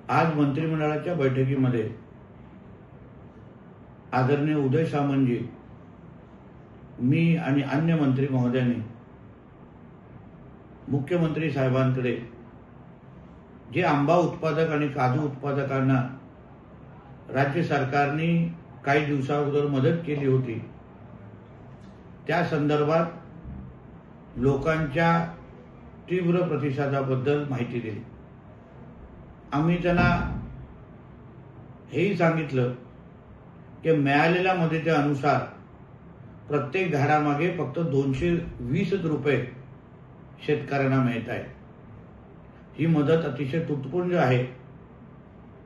आज मंत्रिमंडळाच्या बैठकीमध्ये आदरणीय उदय सामंतजी, मी आणि अन्य मंत्री महोदयांनी मुख्यमंत्री साहेबांकडे जे आंबा उत्पादक आणि काजू उत्पादकांना राज्य सरकारने काही दिवसाअगोदर मदत केली होती, त्या संदर्भात लोकांच्या तीव्र प्रतिसादाबद्दल माहिती दिली। आम्ही त्यांना हेही सांगितलं की मिळालेल्या मदतीनुसार प्रत्येक झाडामागे फक्त 220 रुपये शेतकऱ्यांना मिळत आहे। ही मदत अतिशय तुटपुंज आहे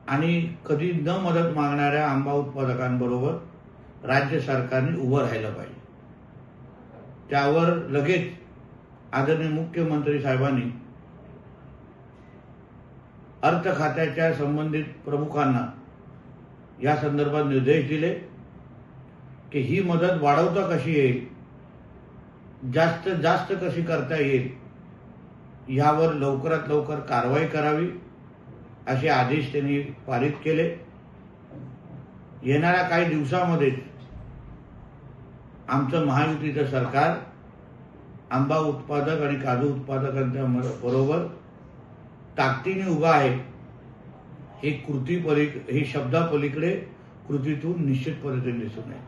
आणि कधी न मदत मागणाऱ्या आंबा उत्पादकांबरोबर राज्य सरकारने उभं राहिलं पाहिजे। त्यावर लगेच आदरणीय मुख्यमंत्री साहेबांनी अर्थ खात्याच्या संबंधित प्रमुखांना या संदर्भात निर्देश दिले की ही मदत वाढवता कशी येईल, जास्तीत जास्त कशी करता येईल, यावर लवकरात लवकर कारवाई करावी असे आदेश त्यांनी पारित केले। येणाऱ्या काही दिवसांमध्ये आमचं महायुतीचं सरकार आंबा उत्पादक आणि काजू उत्पादकांच्या बरोबर ताकदीने उभा आहे। हे शब्दापलीकडे कृतीतून निश्चित पद्धतीने दिसून येईल।